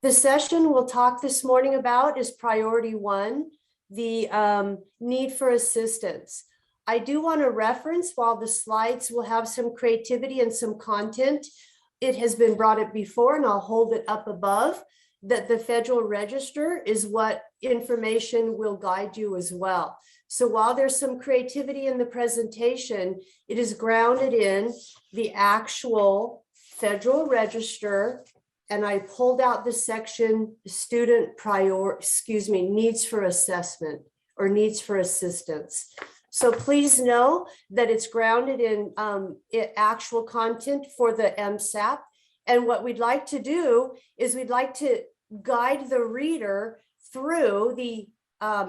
The session we'll talk this morning about is priority 1, the need for assistance. I do want to reference, while the slides will have some creativity and some content, it has been brought up before, and I'll hold it up above, that the Federal Register is what information will guide you as well. So while there's some creativity in the presentation, it is grounded in the actual Federal Register. And I pulled out the section needs for assessment or needs for assistance. So please know that it's grounded in actual content for the MSAP. And what we'd like to do is we'd like to guide the reader through the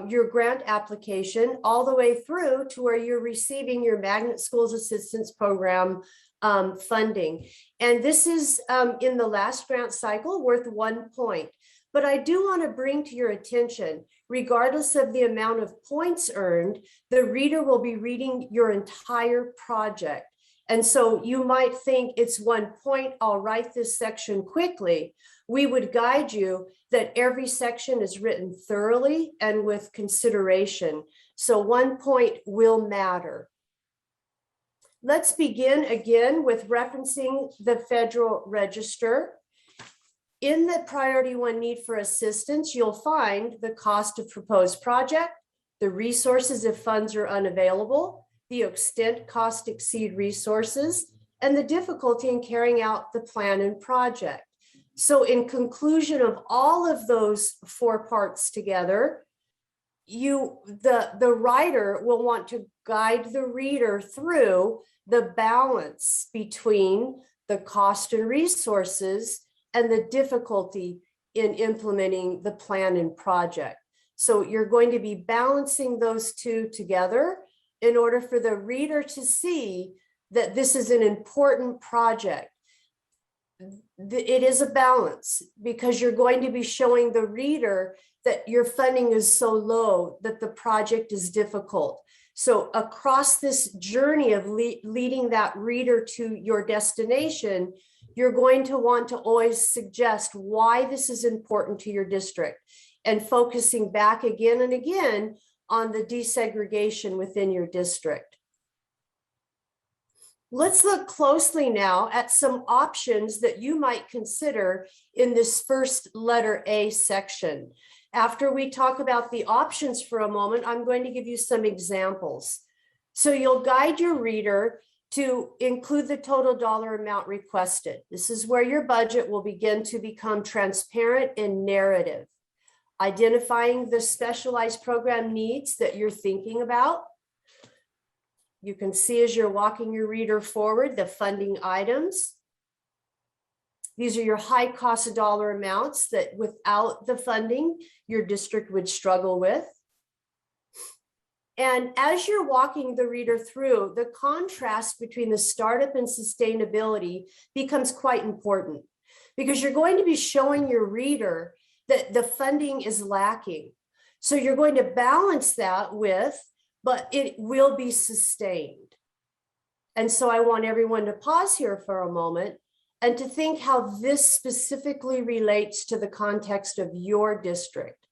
your grant application all the way through to where you're receiving your Magnet Schools Assistance Program funding. And this is in the last grant cycle worth 1 point. But I do want to bring to your attention, regardless of the amount of points earned, the reader will be reading your entire project. And so you might think it's 1 point, I'll write this section quickly. We would guide you that every section is written thoroughly and with consideration. So 1 point will matter. Let's begin again with referencing the Federal Register. In the priority 1 need for assistance, you'll find the cost of proposed project, the resources if funds are unavailable, the extent cost exceed resources, and the difficulty in carrying out the plan and project. So in conclusion of all of those 4 parts together, the writer will want to guide the reader through the balance between the cost and resources and the difficulty in implementing the plan and project. So you're going to be balancing those 2 together in order for the reader to see that this is an important project. It is a balance because you're going to be showing the reader that your funding is so low that the project is difficult. So across this journey of leading that reader to your destination, you're going to want to always suggest why this is important to your district and focusing back again and again on the desegregation within your district. Let's look closely now at some options that you might consider in this first letter A section. After we talk about the options for a moment, I'm going to give you some examples. So you'll guide your reader to include the total dollar amount requested. This is where your budget will begin to become transparent and narrative. Identifying the specialized program needs that you're thinking about. You can see as you're walking your reader forward, the funding items. These are your high cost dollar amounts that without the funding, your district would struggle with. And as you're walking the reader through, the contrast between the startup and sustainability becomes quite important because you're going to be showing your reader that the funding is lacking. So you're going to balance that with, but it will be sustained. And so I want everyone to pause here for a moment and to think how this specifically relates to the context of your district,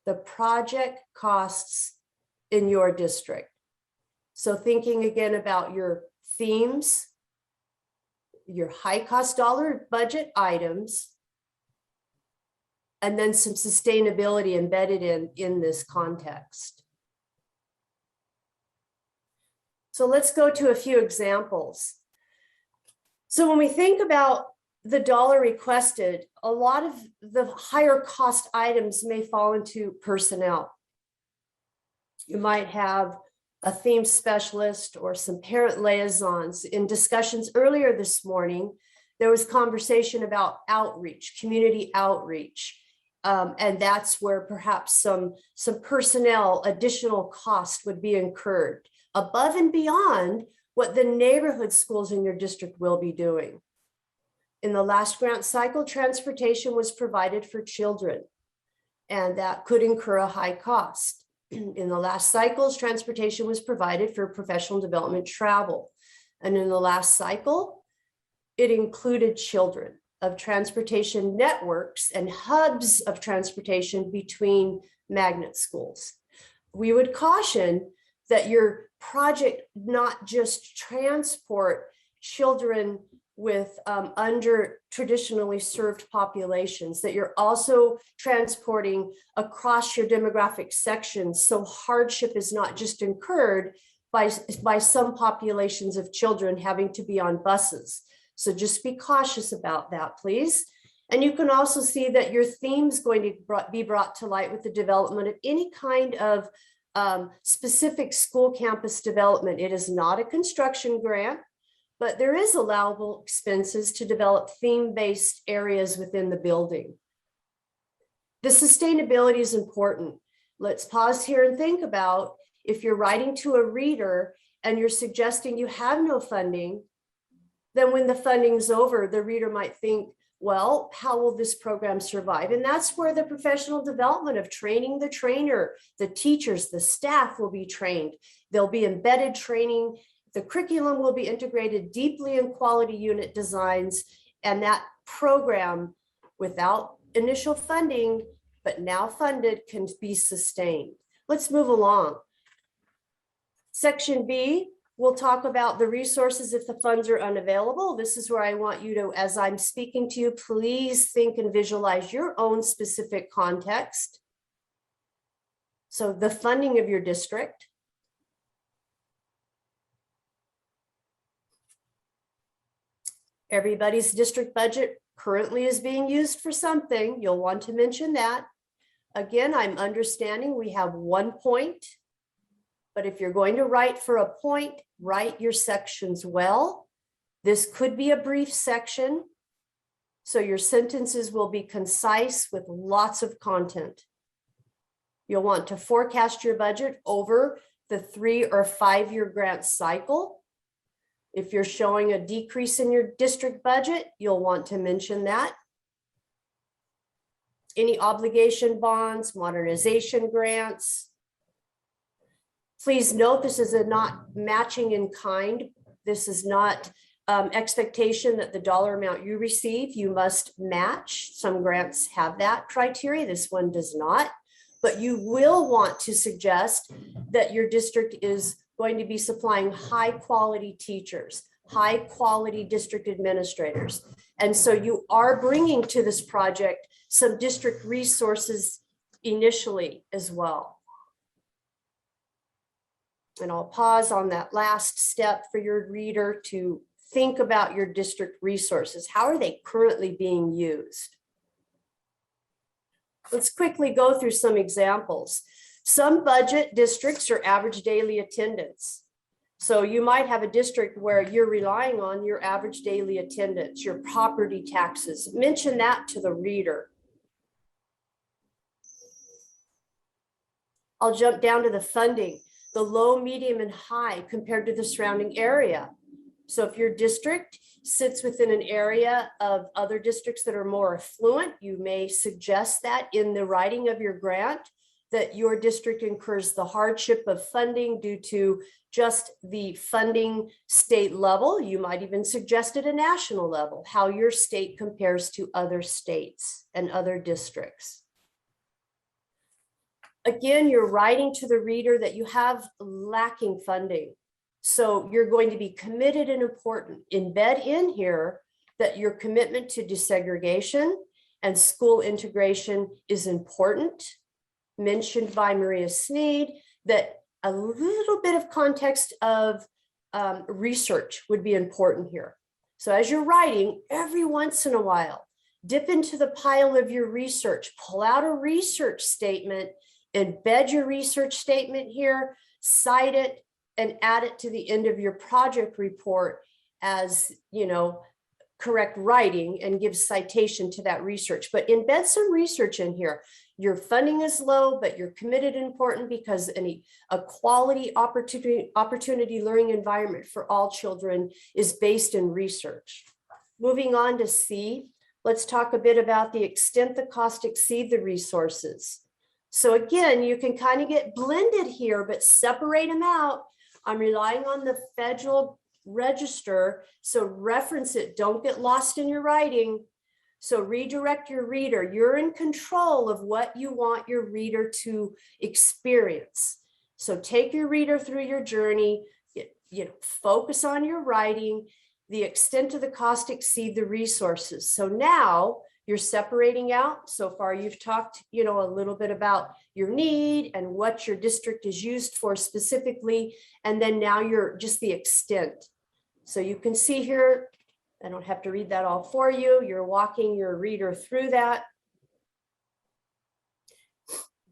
the project costs in your district. So thinking again about your themes, your high cost dollar budget items, and then some sustainability embedded in this context. So let's go to a few examples. So when we think about the dollar requested, a lot of the higher cost items may fall into personnel. You might have a theme specialist or some parent liaisons. In discussions earlier this morning, there was conversation about outreach, community outreach. And that's where perhaps some personnel additional cost would be incurred above and beyond what the neighborhood schools in your district will be doing. In the last grant cycle, transportation was provided for children, and that could incur a high cost. In the last cycles, transportation was provided for professional development travel. And in the last cycle, it included children. of transportation networks and hubs of transportation between magnet schools. We would caution that your project not just transport children with under traditionally served populations, that you're also transporting across your demographic sections, so hardship is not just incurred by some populations of children having to be on buses. So just be cautious about that, please. And you can also see that your theme is going to be brought to light with the development of any kind of specific school campus development. It is not a construction grant, but there is allowable expenses to develop theme-based areas within the building. The sustainability is important. Let's pause here and think about if you're writing to a reader and you're suggesting you have no funding, then when the funding's over, the reader might think, well, how will this program survive? And that's where the professional development of training the trainer, the teachers, the staff will be trained. There'll be embedded training. The curriculum will be integrated deeply in quality unit designs, and that program, without initial funding, but now funded, can be sustained. Let's move along. Section B, we'll talk about the resources if the funds are unavailable. This is where I want you to, as I'm speaking to you, please think and visualize your own specific context. So the funding of your district. Everybody's district budget currently is being used for something. You'll want to mention that. Again, I'm understanding we have 1 point, but if you're going to write for a point, write your sections well. This could be a brief section, so your sentences will be concise with lots of content. You'll want to forecast your budget over the 3 or 5 year grant cycle. If you're showing a decrease in your district budget, you'll want to mention that. Any obligation bonds, modernization grants. Please note this is a not matching in kind. This is not expectation that the dollar amount you receive, you must match. Some grants have that criteria. This one does not. But you will want to suggest that your district is going to be supplying high quality teachers, high quality district administrators. And so you are bringing to this project some district resources initially as well. And I'll pause on that last step for your reader to think about your district resources. How are they currently being used? Let's quickly go through some examples. Some budget districts are average daily attendance. So you might have a district where you're relying on your average daily attendance, your property taxes. Mention that to the reader. I'll jump down to the funding, the low, medium, and high compared to the surrounding area. So if your district sits within an area of other districts that are more affluent, you may suggest that in the writing of your grant, that your district incurs the hardship of funding due to just the funding state level. You might even suggest at a national level, how your state compares to other states and other districts. Again, you're writing to the reader that you have lacking funding. So you're going to be committed and important. Embed in here that your commitment to desegregation and school integration is important. Mentioned by Maria Sneed, that a little bit of context of research would be important here. So as you're writing, every once in a while, dip into the pile of your research, pull out a research statement, embed your research statement here, cite it, and add it to the end of your project report as, you know, correct writing, and give citation to that research. But embed some research in here. Your funding is low, but you're committed and important because a quality opportunity learning environment for all children is based in research. Moving on to C, let's talk a bit about the extent the cost exceed the resources. So again, you can kind of get blended here, but separate them out. I'm relying on the federal register, so reference it. Don't get lost in your writing. So redirect your reader. You're in control of what you want your reader to experience. So take your reader through your journey, focus on your writing, the extent of the cost exceed the resources. So now you're separating out. So far you've talked, a little bit about your need and what your district is used for specifically. And then now you're just the extent. So you can see here, I don't have to read that all for you. You're walking your reader through that.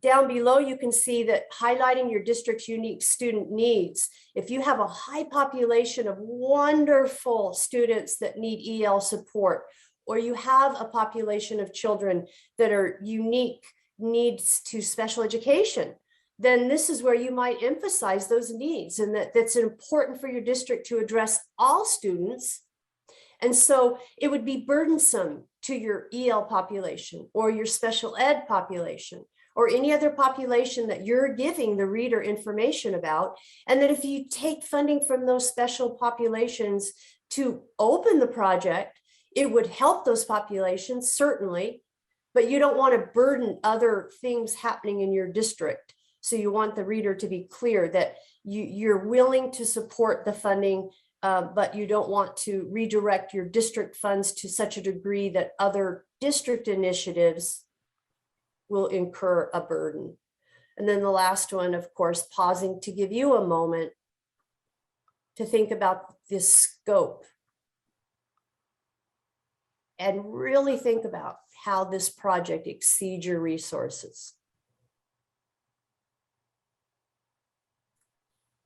Down below, you can see that highlighting your district's unique student needs. If you have a high population of wonderful students that need EL support, or you have a population of children that are unique needs to special education, then this is where you might emphasize those needs, and that's important for your district to address all students. And so it would be burdensome to your EL population or your special ed population or any other population that you're giving the reader information about. And that if you take funding from those special populations to open the project, it would help those populations, certainly, but you don't want to burden other things happening in your district. So you want the reader to be clear that you're willing to support the funding, but you don't want to redirect your district funds to such a degree that other district initiatives will incur a burden. And then the last one, of course, pausing to give you a moment to think about this scope and really think about how this project exceeds your resources.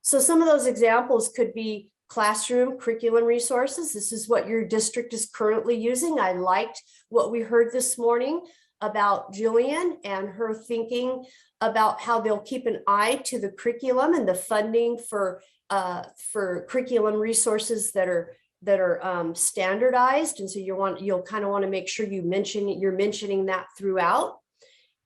So some of those examples could be classroom curriculum resources. This is what your district is currently using. I liked what we heard this morning about Jillian and her thinking about how they'll keep an eye to the curriculum and the funding for curriculum resources that are standardized. And so you'll kind of want to make sure you're mentioning that throughout,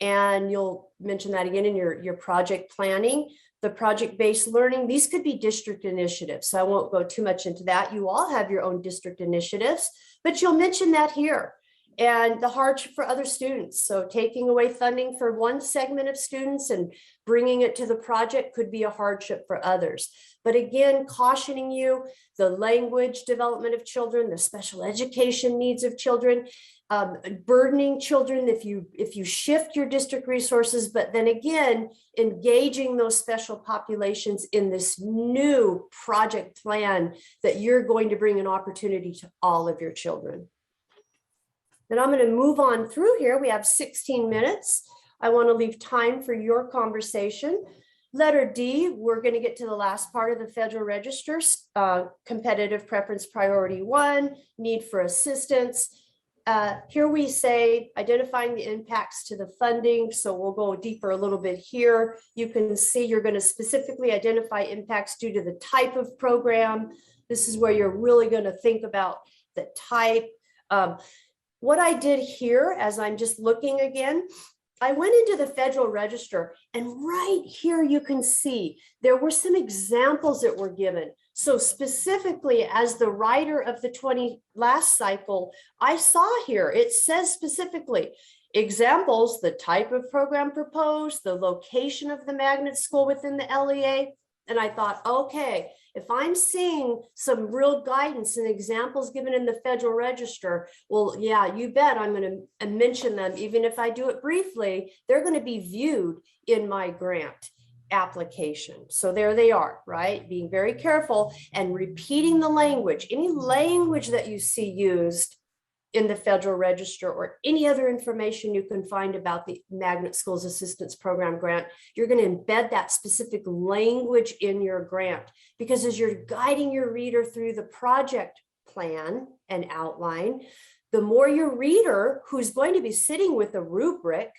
and you'll mention that again in your project planning. The project-based learning, these could be district initiatives, so I won't go too much into that. You all have your own district initiatives, but you'll mention that here. And the hardship for other students. So taking away funding for one segment of students and bringing it to the project could be a hardship for others. But again, cautioning you, the language development of children, the special education needs of children, burdening children if you shift your district resources, but then again, engaging those special populations in this new project plan that you're going to bring an opportunity to all of your children. Then I'm going to move on through here. We have 16 minutes. I want to leave time for your conversation. Letter D, we're going to get to the last part of the Federal Register, competitive preference priority 1, need for assistance. Here we say identifying the impacts to the funding. So we'll go deeper a little bit here. You can see you're going to specifically identify impacts due to the type of program. This is where you're really going to think about the type. What I did here, as I'm just looking again, I went into the Federal Register, and right here you can see there were some examples that were given. So specifically, as the writer of the last cycle, I saw here, it says specifically, examples, the type of program proposed, the location of the magnet school within the LEA. And I thought, okay, if I'm seeing some real guidance and examples given in the Federal Register, well, yeah, you bet I'm going to mention them. Even if I do it briefly, they're going to be viewed in my grant application. So there they are, right? Being very careful and repeating the language. Any language that you see used in the Federal Register or any other information you can find about the Magnet Schools Assistance Program grant, you're going to embed that specific language in your grant, because as you're guiding your reader through the project plan and outline, the more your reader, who's going to be sitting with a rubric,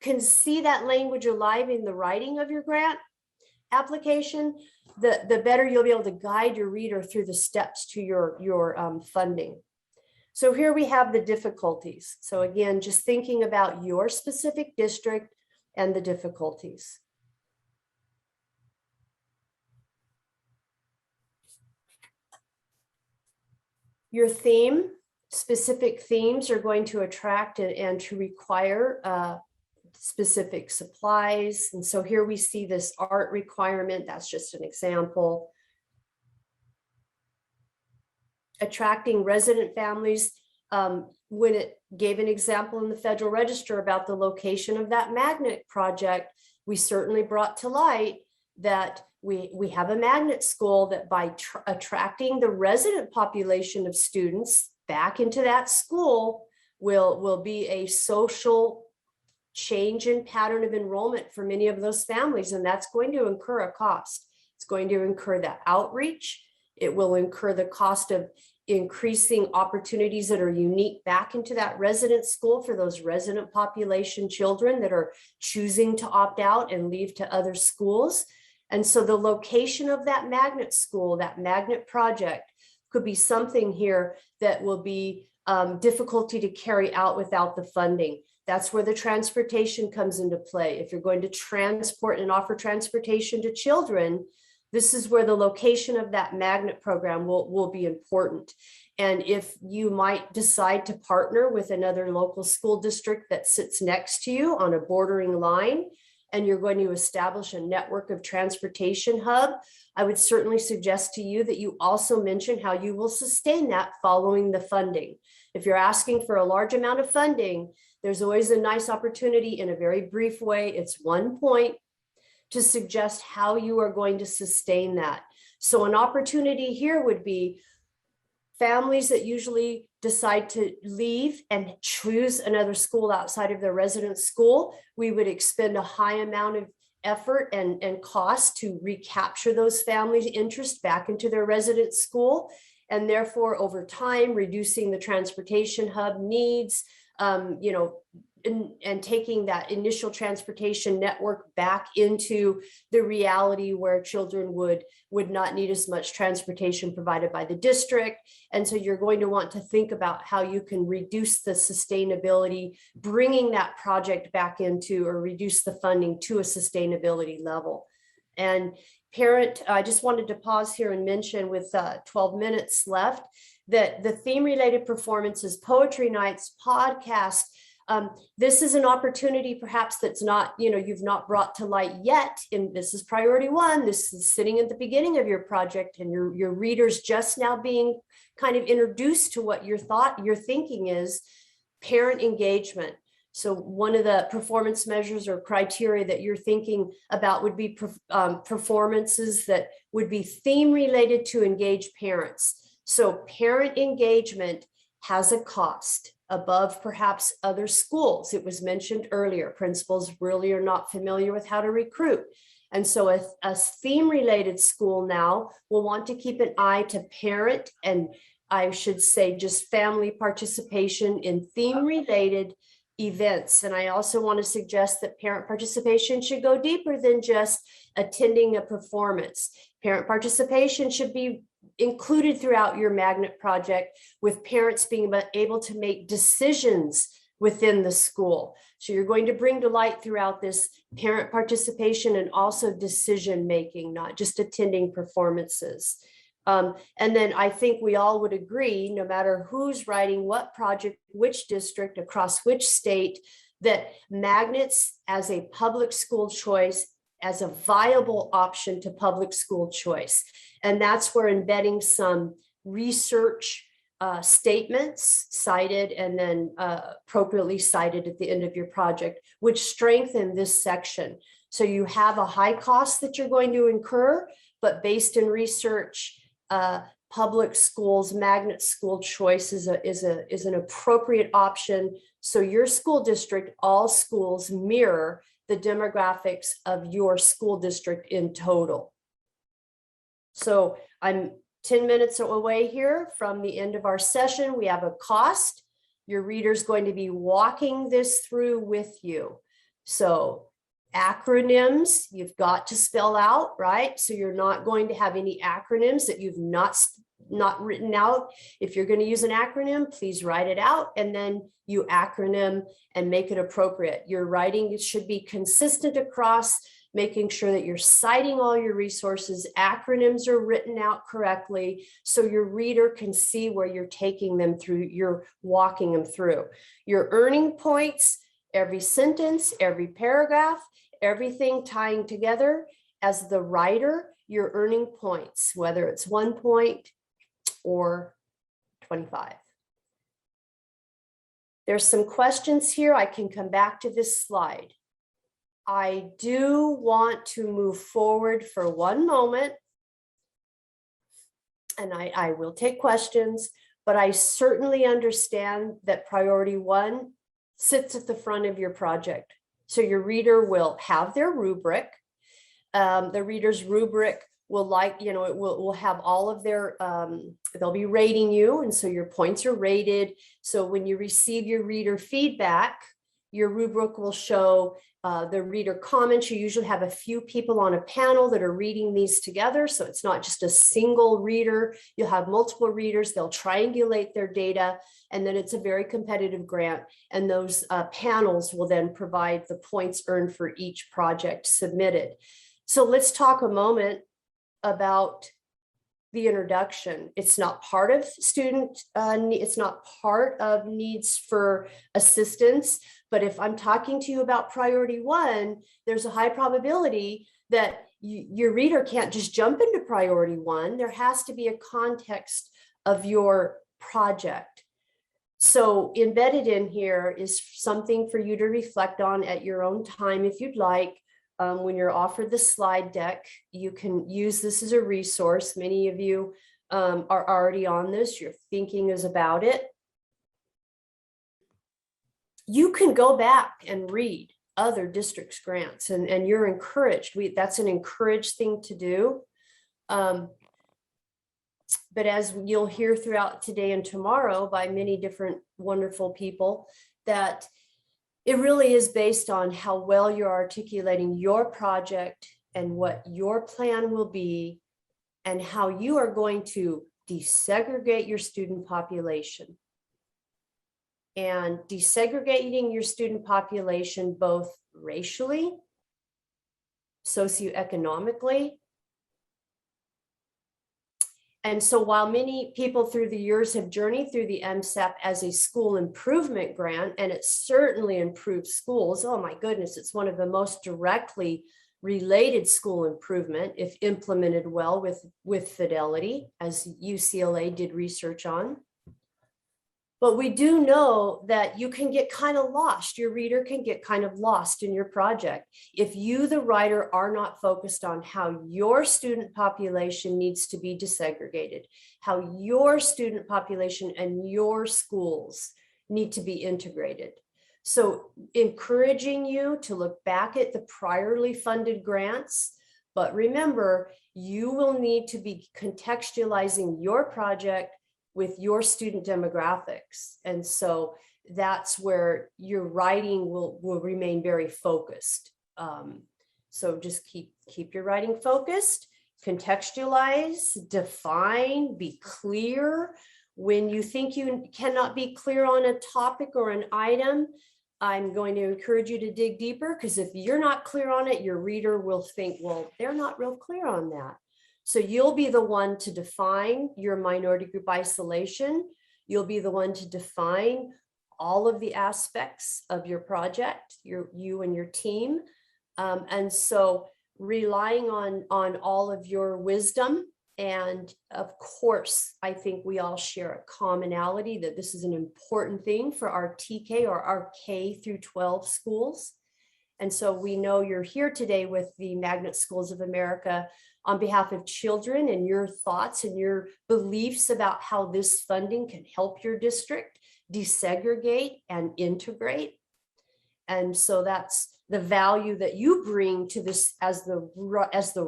can see that language alive in the writing of your grant application, the better you'll be able to guide your reader through the steps to your funding. So here we have the difficulties. So again, just thinking about your specific district and the difficulties. Your theme, Specific themes are going to attract and to require specific supplies. And so here we see this art requirement. That's just an example. Attracting resident families. When it gave an example in the Federal Register about the location of that magnet project, we certainly brought to light that we have a magnet school that by attracting the resident population of students back into that school will be a social change in pattern of enrollment for many of those families. And that's going to incur a cost. It's going to incur the outreach. It will incur the cost of increasing opportunities that are unique back into that resident school for those resident population children that are choosing to opt out and leave to other schools. And so the location of that magnet school, that magnet project, could be something here that will be difficulty to carry out without the funding. That's where the transportation comes into play. If you're going to transport and offer transportation to children, this is where the location of that magnet program will be important. And if you might decide to partner with another local school district that sits next to you on a bordering line, and you're going to establish a network of transportation hub, I would certainly suggest to you that you also mention how you will sustain that following the funding. If you're asking for a large amount of funding, there's always a nice opportunity in a very brief way. It's 1 point to suggest how you are going to sustain that. So an opportunity here would be families that usually decide to leave and choose another school outside of their resident school. We would expend a high amount of effort and cost to recapture those families' interest back into their resident school. And therefore, over time, reducing the transportation hub needs, and taking that initial transportation network back into the reality where children would not need as much transportation provided by the district. And so you're going to want to think about how you can reduce the sustainability, bringing that project back into, or reduce the funding to a sustainability level. And parent, I just wanted to pause here and mention, with 12 minutes left, that the theme related performances, poetry nights, podcast, this is an opportunity perhaps that's not, you've not brought to light yet. And this is priority 1. This is sitting at the beginning of your project, and your readers just now being kind of introduced to what your thinking is parent engagement. So one of the performance measures or criteria that you're thinking about would be performances that would be theme related to engage parents. So parent engagement has a cost above perhaps other schools. It was mentioned earlier, principals really are not familiar with how to recruit. And so a theme related school now will want to keep an eye to parent, and I should say just family participation in theme related events. And I also want to suggest that parent participation should go deeper than just attending a performance. Parent participation should be included throughout your magnet project, with parents being able to make decisions within the school. So you're going to bring to light throughout this parent participation and also decision making, not just attending performances. And then I think we all would agree, no matter who's writing what project, which district, across which state, that magnets as a public school choice, as a viable option to public school choice. And that's where embedding some research statements cited and then appropriately cited at the end of your project, which strengthen this section. So you have a high cost that you're going to incur, but based in research, public schools, magnet school choice is an appropriate option. So your school district, all schools mirror the demographics of your school district in total. So I'm 10 minutes away here from the end of our session. We have a cost. Your reader's going to be walking this through with you. So acronyms, you've got to spell out, right? So you're not going to have any acronyms that you've not written out. If you're going to use an acronym, please write it out and then you acronym and make it appropriate. Your writing should be consistent across making sure that you're citing all your resources, acronyms are written out correctly, so your reader can see where you're taking them through, you're walking them through. Your earning points, every sentence, every paragraph, everything tying together. As the writer, you're earning points, whether it's 1 point or 25. There's some questions here. I can come back to this slide. I do want to move forward for one moment, and I will take questions, but I certainly understand that priority 1 sits at the front of your project. So your reader will have their rubric. The reader's rubric will it will have all of their, they'll be rating you. And so your points are rated. So when you receive your reader feedback, your rubric will show the reader comments. You usually have a few people on a panel that are reading these together. So it's not just a single reader. You'll have multiple readers. They'll triangulate their data. And then it's a very competitive grant. And those panels will then provide the points earned for each project submitted. So let's talk a moment about the introduction. It's not part of it's not part of needs for assistance. But if I'm talking to you about priority 1, there's a high probability that your reader can't just jump into priority 1. There has to be a context of your project. So embedded in here is something for you to reflect on at your own time if you'd like. When you're offered the slide deck, you can use this as a resource. Many of you are already on this. Your thinking is about it. You can go back and read other districts' grants, and you're encouraged. That's an encouraged thing to do. But as you'll hear throughout today and tomorrow by many different wonderful people, that it really is based on how well you're articulating your project and what your plan will be and how you are going to desegregate your student population. And desegregating your student population both racially, socioeconomically. And so while many people through the years have journeyed through the MSAP as a school improvement grant, and it certainly improves schools, oh my goodness, it's one of the most directly related school improvement if implemented well with fidelity, as UCLA did research on. But we do know that you can get kind of lost. Your reader can get kind of lost in your project if you, the writer, are not focused on how your student population needs to be desegregated, how your student population and your schools need to be integrated. So encouraging you to look back at the priorly funded grants, but remember, you will need to be contextualizing your project with your student demographics. And so that's where your writing will remain very focused. So just keep your writing focused, contextualize, define, be clear. When you think you cannot be clear on a topic or an item, I'm going to encourage you to dig deeper, because if you're not clear on it, your reader will think, well, they're not real clear on that. So you'll be the one to define your minority group isolation. You'll be the one to define all of the aspects of your project, you and your team. And so relying on all of your wisdom. And of course, I think we all share a commonality that this is an important thing for our TK or our K through 12 schools. And so we know you're here today with the Magnet Schools of America on behalf of children, and your thoughts and your beliefs about how this funding can help your district desegregate and integrate. And so that's the value that you bring to this as the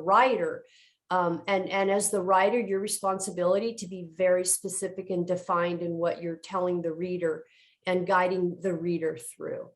writer. And as the writer, your responsibility to be very specific and defined in what you're telling the reader and guiding the reader through.